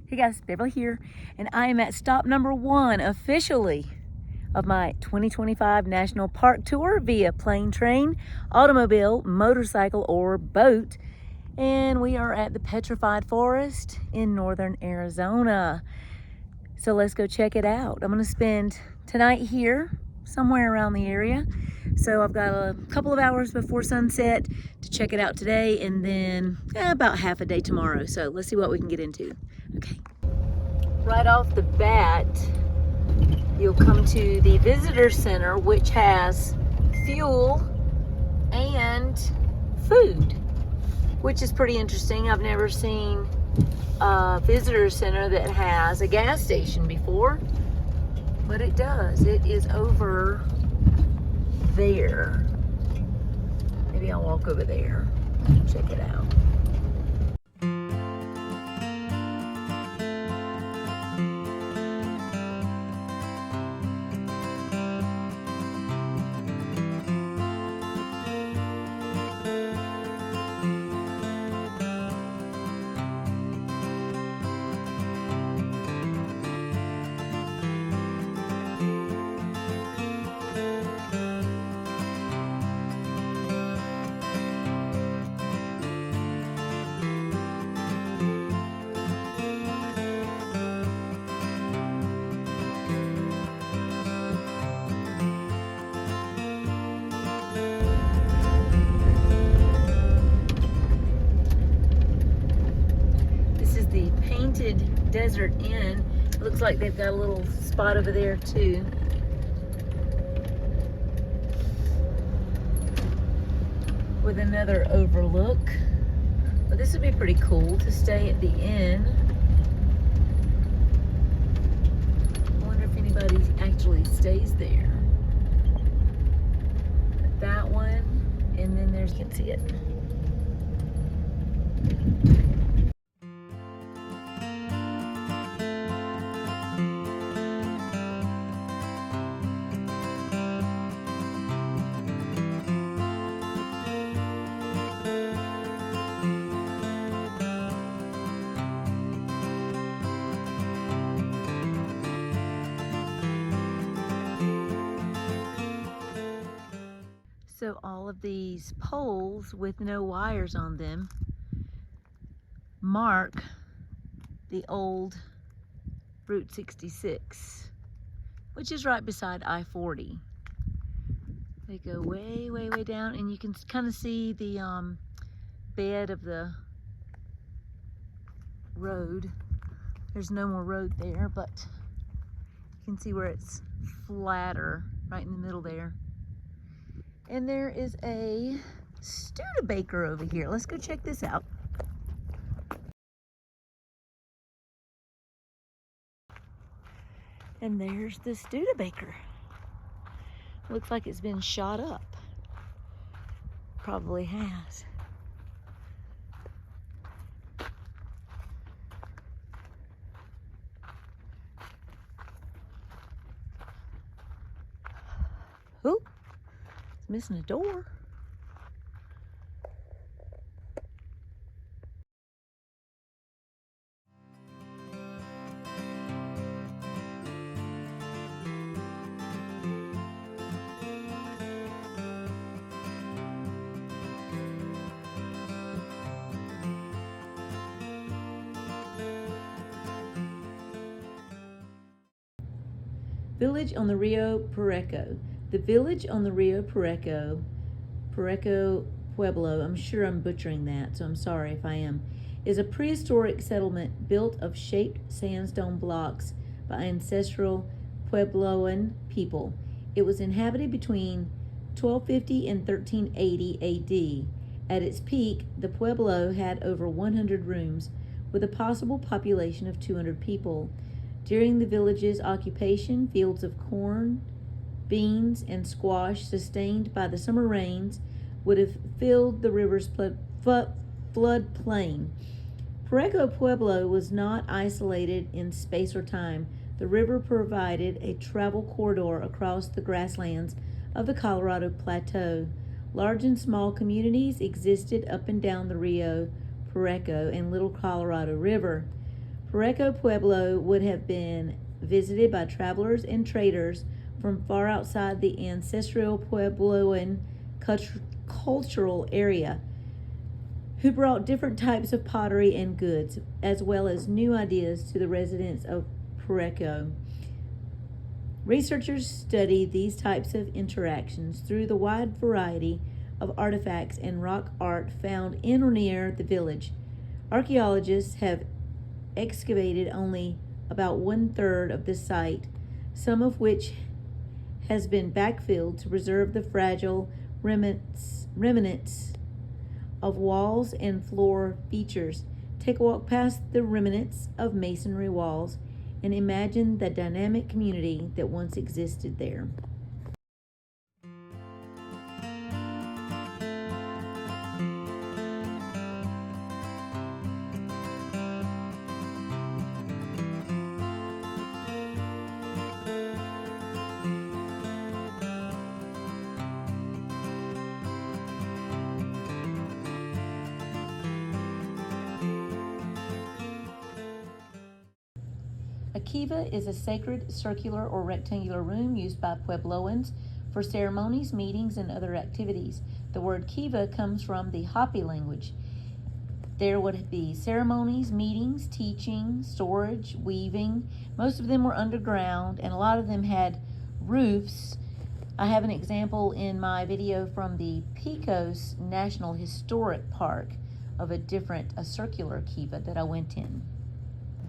Hey guys, Beverly here, and I am at stop number 1 officially of my 2025 National Park Tour via plane, train, automobile, motorcycle, or boat. And we are at the Petrified Forest in northern Arizona. So let's go check it out. I'm gonna spend tonight here, somewhere around the area. So I've got a couple of hours before sunset to check it out today, and then about half a day tomorrow. So let's see what we can get into. Okay. Right off the bat, you'll come to the visitor center, which has fuel and food, which is pretty interesting. I've never seen a visitor center that has a gas station before, but it does. It is over there. Maybe I'll walk over there, check it out. Painted Desert Inn. It looks like they've got a little spot over there too. With another overlook. But this would be pretty cool to stay at the inn. I wonder if anybody actually stays there. That one, and then there's, you can see it. So all of these poles with no wires on them mark the old Route 66, which is right beside I-40. They go way, way, way down, and you can kind of see the bed of the road. There's no more road there, but you can see where it's flatter right in the middle there. And there is a Studebaker over here. Let's go check this out. And there's the Studebaker. Looks like it's been shot up. Probably has. Ooh. Missing a door. Village on the Rio Pareco. The village on the Rio Pareco Pueblo, I'm sure I'm butchering that, so I'm sorry if I am, is a prehistoric settlement built of shaped sandstone blocks by ancestral Puebloan people. It was inhabited between 1250 and 1380 AD. At its peak, the Pueblo had over 100 rooms, with a possible population of 200 people. During the village's occupation, fields of corn, beans, and squash sustained by the summer rains would have filled the river's floodplain. Pareco Pueblo was not isolated in space or time. The river provided a travel corridor across the grasslands of the Colorado Plateau. Large and small communities existed up and down the Rio Pareco and Little Colorado River. Pareco Pueblo would have been visited by travelers and traders from far outside the ancestral Puebloan cultural area, who brought different types of pottery and goods, as well as new ideas to the residents of Pareco. Researchers study these types of interactions through the wide variety of artifacts and rock art found in or near the village. Archaeologists have excavated only about 1/3 of the site, some of which has been backfilled to preserve the fragile remnants of walls and floor features. Take a walk past the remnants of masonry walls and imagine the dynamic community that once existed there. A kiva is a sacred circular or rectangular room used by Puebloans for ceremonies, meetings, and other activities. The word kiva comes from the Hopi language. There would be ceremonies, meetings, teaching, storage, weaving. Most of them were underground, and a lot of them had roofs. I have an example in my video from the Pecos National Historic Park of a circular kiva that I went in.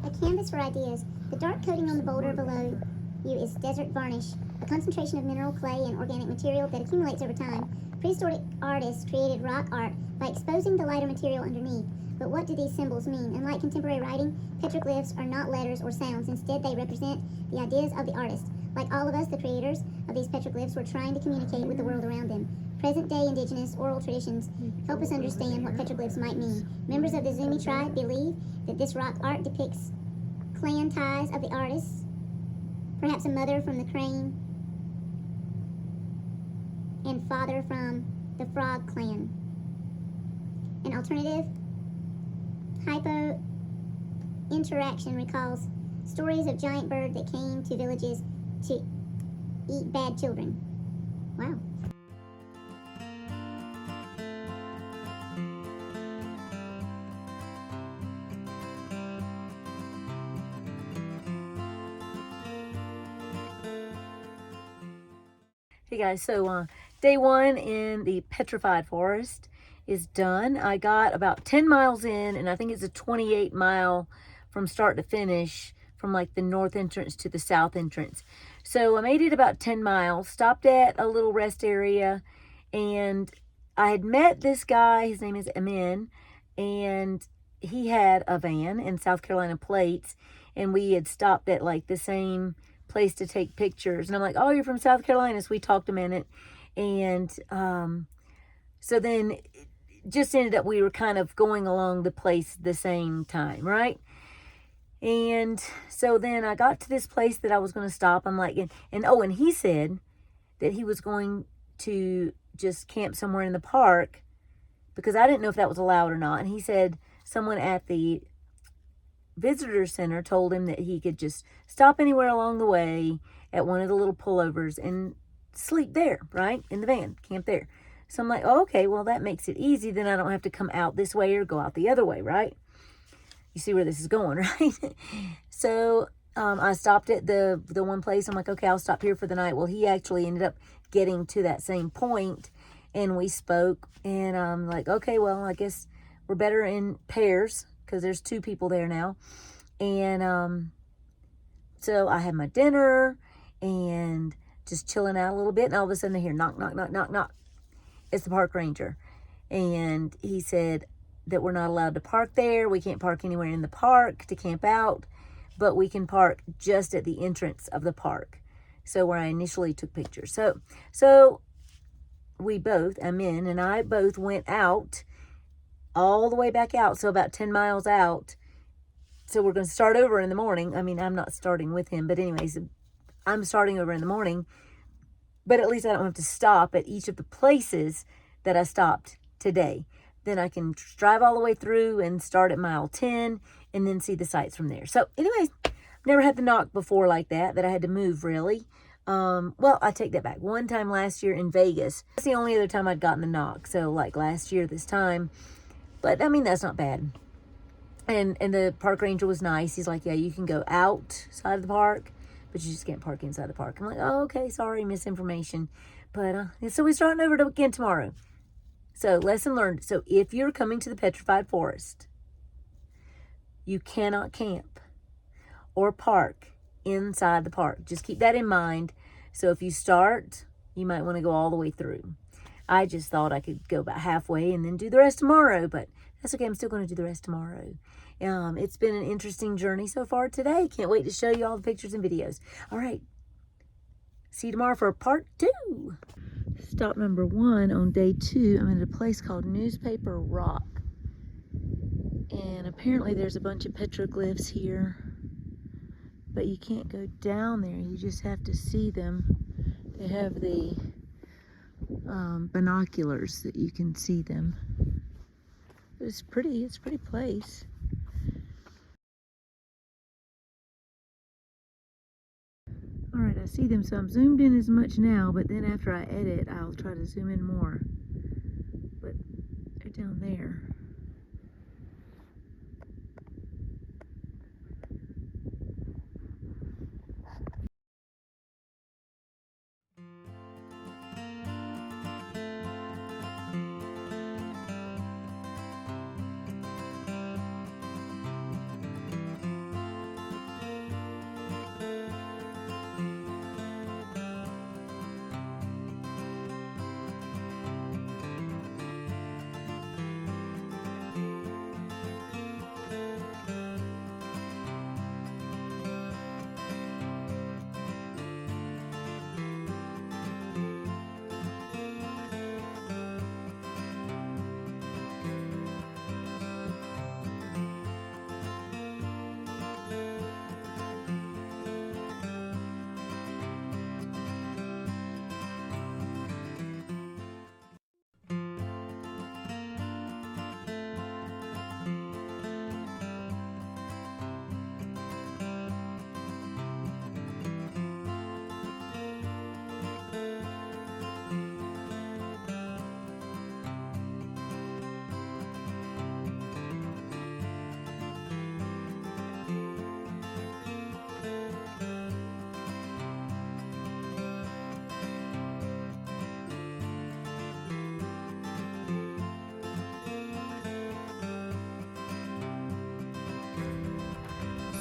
A canvas for ideas. The dark coating on the boulder below you is desert varnish, a concentration of mineral clay and organic material that accumulates over time. Prehistoric artists created rock art by exposing the lighter material underneath. But what do these symbols mean? Unlike contemporary writing, petroglyphs are not letters or sounds. Instead, they represent the ideas of the artist. Like all of us, the creators of these petroglyphs were trying to communicate with the world around them. Present-day indigenous oral traditions help us understand what petroglyphs might mean. Members of the Zuni tribe believe that this rock art depicts clan ties of the artists, perhaps a mother from the crane and father from the frog clan. An alternative hypo-interaction recalls stories of giant bird that came to villages to eat bad children. Wow. Hey guys, so day one in the Petrified Forest is done. I got about 10 miles in, and I think it's a 28 mile from start to finish, from like the north entrance to the south entrance. So I made it about 10 miles, stopped at a little rest area, and I had met this guy. His name is Amin, and he had a van and South Carolina plates, and we had stopped at like the same place to take pictures. And I'm like, oh, you're from South Carolina. So we talked a minute. And so then it just ended up we were kind of going along the place the same time, right? And so then I got to this place that I was going to stop. I'm like, and he said that he was going to just camp somewhere in the park because I didn't know if that was allowed or not. And he said someone at the visitor center told him that he could just stop anywhere along the way at one of the little pullovers and sleep there, right? In the van, camp there. So I'm like, oh, okay, well, that makes it easy. Then I don't have to come out this way or go out the other way, right? You see where this is going, right? So I stopped at the one place. I'm like, okay, I'll stop here for the night. Well, he actually ended up getting to that same point, and we spoke. And I'm like, okay, well, I guess we're better in pairs because there's two people there now. And so I had my dinner and just chilling out a little bit. And all of a sudden I hear knock, knock, knock, knock, knock. It's the park ranger. And he said that we're not allowed to park there. We can't park anywhere in the park to camp out, but we can park just at the entrance of the park. So where I initially took pictures. So we both, Amin and I both went out all the way back out, so about 10 miles out. So we're going to start over in the morning. I mean, I'm not starting with him, but anyways, I'm starting over in the morning. But at least I don't have to stop at each of the places that I stopped today. Then I can drive all the way through and start at mile 10 and then see the sights from there. So anyways, never had the knock before like that I had to move really. Well, I take that back. One time last year in Vegas. That's the only other time I'd gotten the knock. So like last year this time. But I mean, that's not bad. And the park ranger was nice. He's like, yeah, you can go outside of the park, but you just can't park inside the park. I'm like, oh, okay, sorry, misinformation. But so we're starting over again tomorrow. So lesson learned. So if you're coming to the Petrified Forest, you cannot camp or park inside the park. Just keep that in mind. So if you start, you might want to go all the way through. I just thought I could go about halfway and then do the rest tomorrow, but that's okay. I'm still going to do the rest tomorrow. It's been an interesting journey so far today. Can't wait to show you all the pictures and videos. All right. See you tomorrow for part 2. Stop number 1 on day 2. I'm at a place called Newspaper Rock. And apparently there's a bunch of petroglyphs here. But you can't go down there. You just have to see them. They have the binoculars that you can see them. But it's pretty. It's a pretty place. All right, I see them, so I'm zoomed in as much now, but then after I edit, I'll try to zoom in more. But they're down there.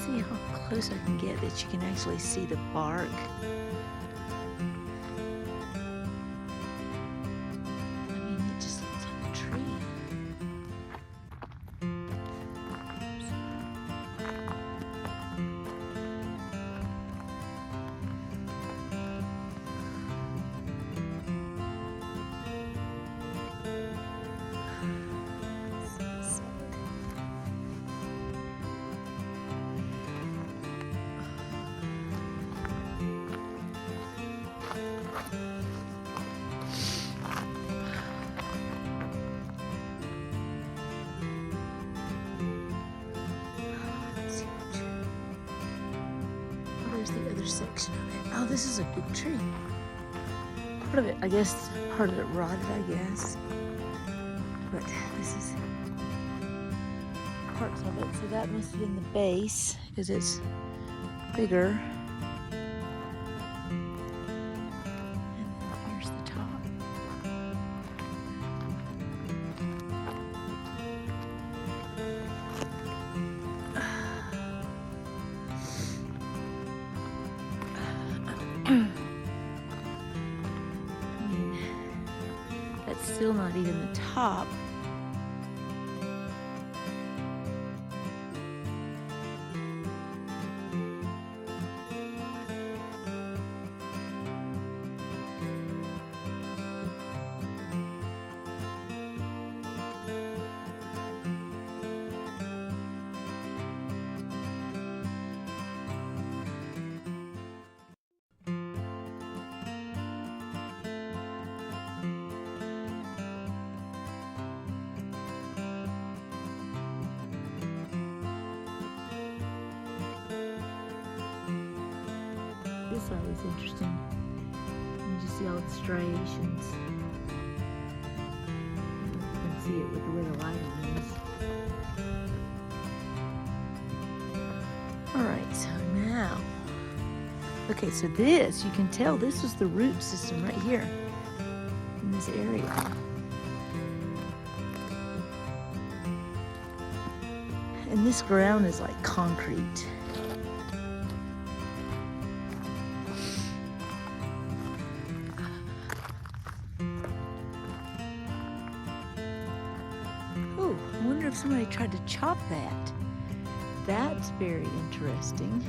See how close I can get that you can actually see the bark. I mean, it just looks like a tree. The other section of it. Oh, this is a big tree. Part of it, I guess, part of it rotted, I guess. But this is parts of it. So that must have been the base because it's bigger. And then here's the top. I mean, that's still not even the top. This side is interesting. You just see all the striations. You can see it with the way the lighting is. Alright, so now, okay, so this, you can tell this is the root system right here in this area. And this ground is like concrete. Oh, I wonder if somebody tried to chop that. That's very interesting.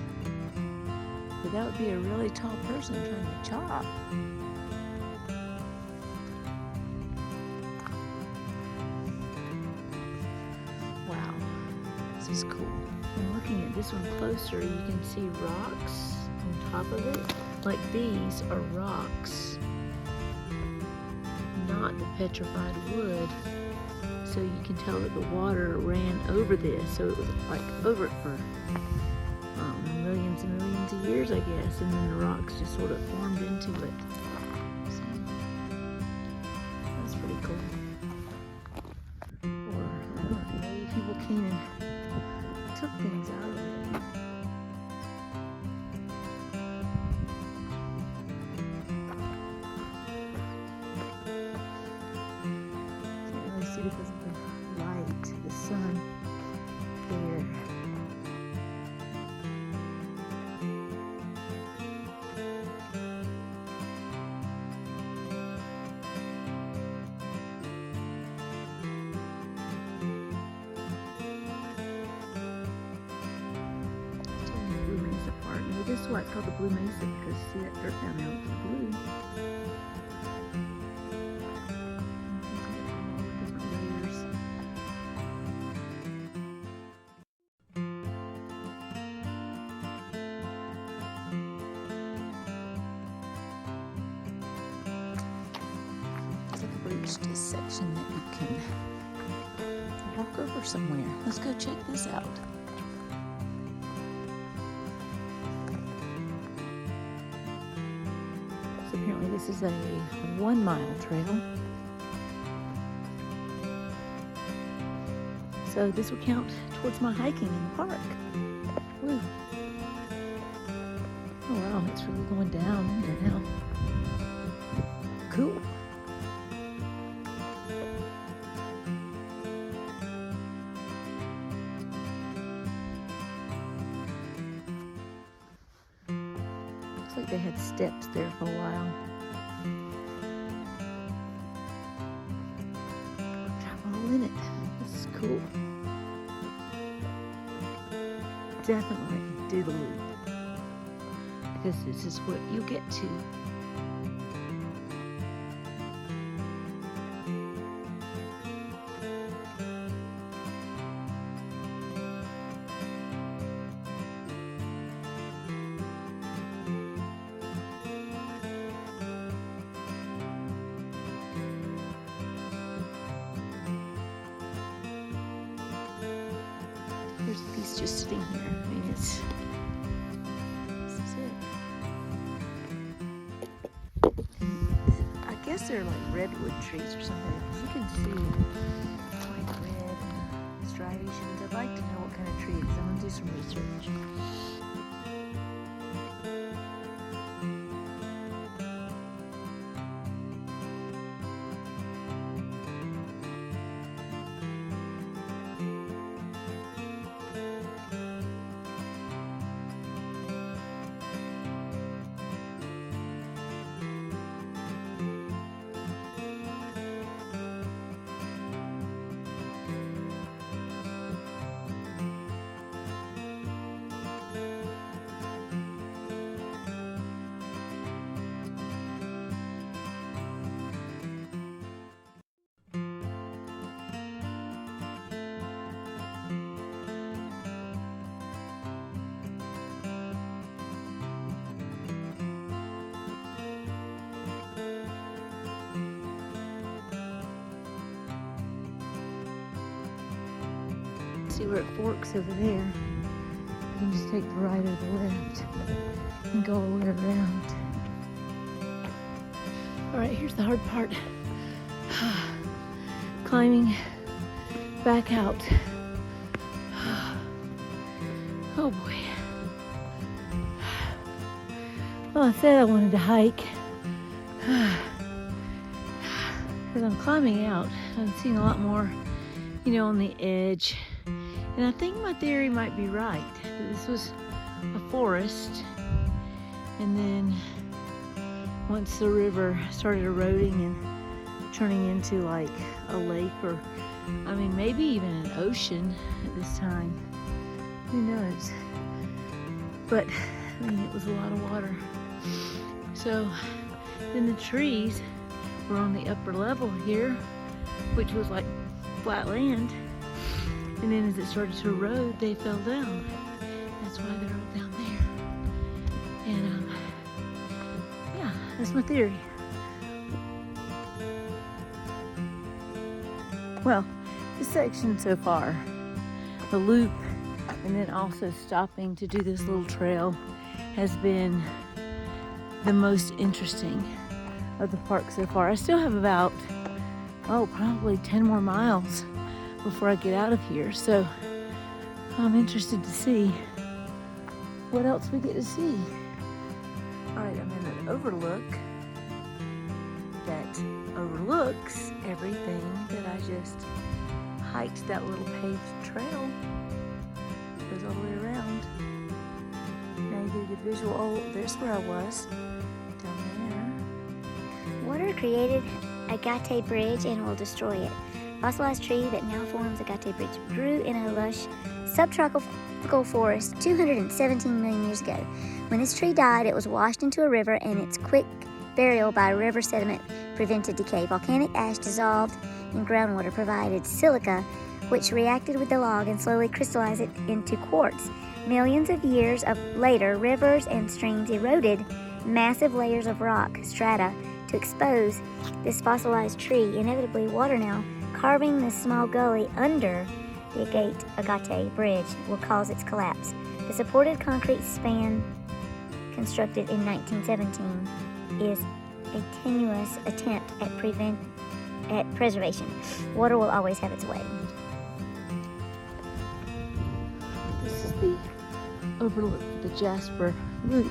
But that would be a really tall person trying to chop. Wow, this is cool. And looking at this one closer, you can see rocks on top of it. Like these are rocks, not the petrified wood. So you can tell that the water ran over this, so it was like over it for millions and millions of years, I guess, and then the rocks just sort of formed into it. So, that's pretty cool. Or, I don't know, maybe people came and took things out of it. Can't really see because of the light, the sun there. This is why it's called the Blue Mesa, because see that dirt down there looks blue. Different layers. It's like a bridge section that you can walk over somewhere. Let's go check this out. Apparently this is a 1 mile trail. So this will count towards my hiking in the park. Woo. Oh wow, it's really going down in there now. Cool. Looks like they had steps there for a while. Drive all in it. This is cool. Definitely do the loop, because this is what you get to. There's a piece just sitting here. I mean, this is it. I guess they're like redwood trees or something, because you can see like red and striations. I'd like to know what kind of tree it is. I'm gonna do some research. See where it forks over there. You can just take the right or the left and go all the way around. All right, here's the hard part. Climbing back out. Oh boy. Well, I said I wanted to hike. As I'm climbing out, I'm seeing a lot more, on the edge. And I think my theory might be right. This was a forest, and then once the river started eroding and turning into like a lake, or maybe even an ocean at this time. Who knows? But it was a lot of water. So then the trees were on the upper level here, which was like flat land. And then as it started to erode, they fell down. That's why they're all down there. And yeah, that's my theory. Well, this section so far, the loop, and then also stopping to do this little trail, has been the most interesting of the park so far. I still have about, probably 10 more miles before I get out of here. So I'm interested to see what else we get to see. All right, I'm in an overlook that overlooks everything that I just hiked. That little paved trail goes all the way around. Now you get a good visual. Oh, there's where I was, down there. Water created Agate Bridge and will destroy it. Fossilized tree that now forms Agate Bridge grew in a lush subtropical forest 217 million years ago. When this tree died, it was washed into a river, and its quick burial by river sediment prevented decay. Volcanic ash dissolved in groundwater provided silica, which reacted with the log and slowly crystallized it into quartz. Millions of years later, rivers and streams eroded massive layers of rock strata to expose this fossilized tree. Inevitably, water now carving this small gully under the Agate Bridge will cause its collapse. The supported concrete span constructed in 1917 is a tenuous attempt at preservation. Water will always have its way. This is the overlook for the Jasper Loop.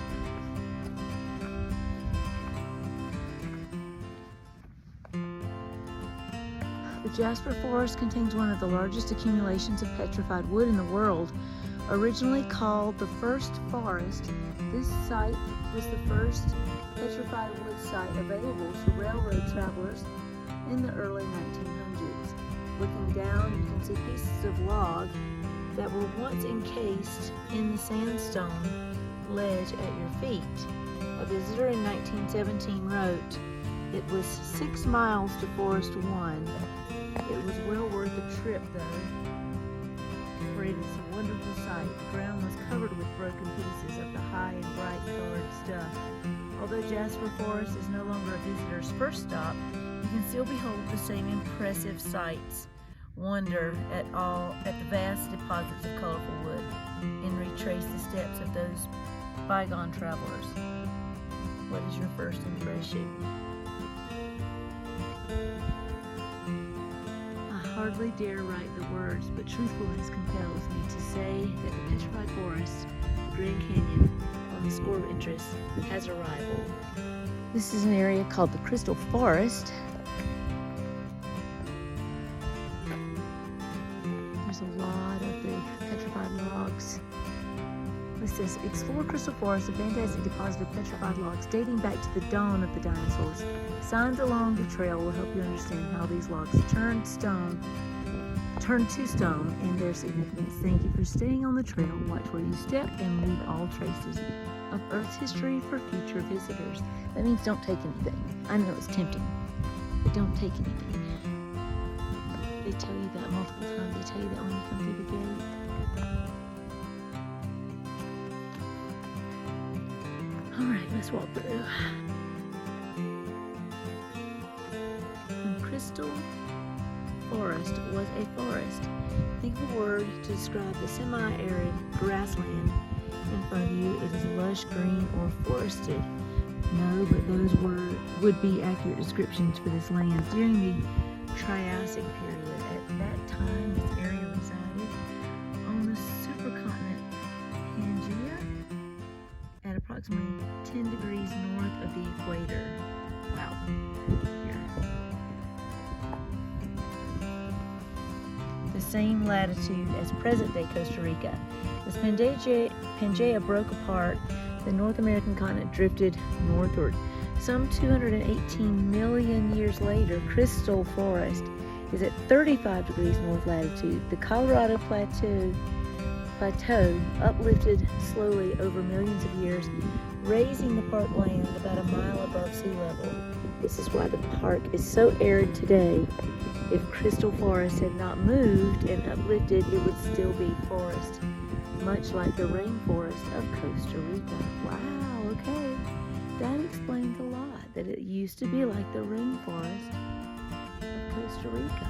The Jasper Forest contains one of the largest accumulations of petrified wood in the world. Originally called the First Forest, this site was the first petrified wood site available to railroad travelers in the early 1900s. Looking down, you can see pieces of log that were once encased in the sandstone ledge at your feet. A visitor in 1917 wrote, "It was 6 miles to Forest 1. It was well worth the trip, though, for it is a wonderful sight. The ground was covered with broken pieces of the high and bright colored stuff. Although Jasper Forest is no longer a visitor's first stop, you can still behold the same impressive sights, wonder at the vast deposits of colorful wood, and retrace the steps of those bygone travelers." What is your first impression? I hardly dare write the words, but truthfulness compels me to say that the Petrified Forest, the Grand Canyon, on the score of interest, has a rival. This is an area called the Crystal Forest. There's a lot of the petrified logs. It says, "Explore Crystal Forest, a fantastic deposit of petrified logs dating back to the dawn of the dinosaurs. Signs along the trail will help you understand how these logs turned to stone and their significance. Thank you for staying on the trail. Watch where you step and leave all traces of Earth's history for future visitors." That means don't take anything. I know it's tempting, but don't take anything. They tell you that multiple times. They tell you that when you come through the gate. All right, let's walk through. When Crystal Forest was a forest, think of a word to describe the semi-arid grassland in front of you, it is lush green or forested. No, but those would be accurate descriptions for this land. During the Triassic period, at that time, this area resided on the supercontinent Pangaea at approximately 10 degrees north of the equator. Wow. Here. The same latitude as present-day Costa Rica. As Pangaea broke apart, the North American continent drifted northward. Some 218 million years later, Crystal Forest is at 35 degrees north latitude. The Colorado Plateau uplifted slowly over millions of years, raising the park land about a mile above sea level. This is why the park is so arid today. If Crystal Forest had not moved and uplifted, it would still be forest, much like the rainforest of Costa Rica. Wow, okay. That explains a lot, that it used to be like the rainforest of Costa Rica.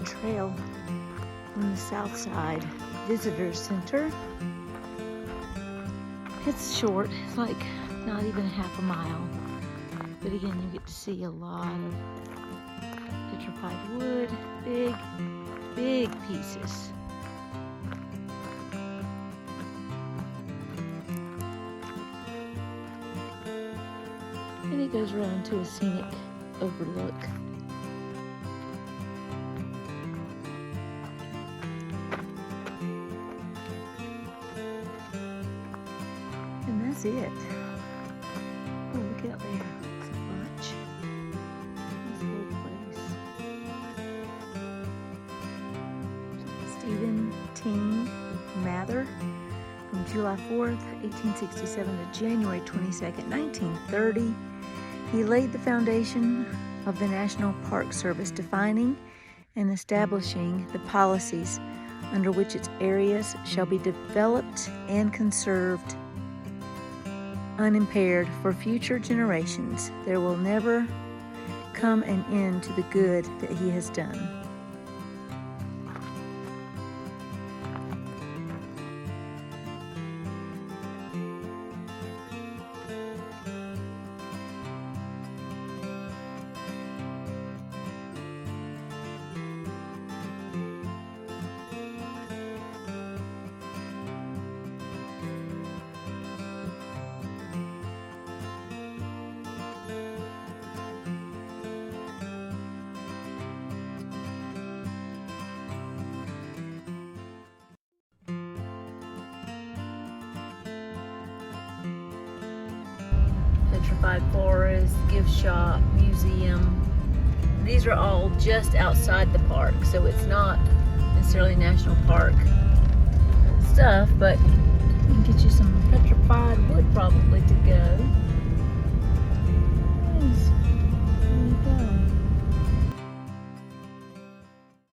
Trail on the south side, visitor center. It's short, it's like not even half a mile, but again you get to see a lot of petrified wood, big pieces. And it goes around to a scenic overlook. That's it. Oh, look out there. It's a bunch. This whole place. Stephen Ting Mather, from July 4th, 1867 to January 22nd, 1930. He laid the foundation of the National Park Service, defining and establishing the policies under which its areas shall be developed and conserved unimpaired for future generations. There will never come an end to the good that he has done. Petrified Forest, gift shop, museum. These are all just outside the park, so it's not necessarily national park stuff, but you can get you some petrified wood probably to go. Nice.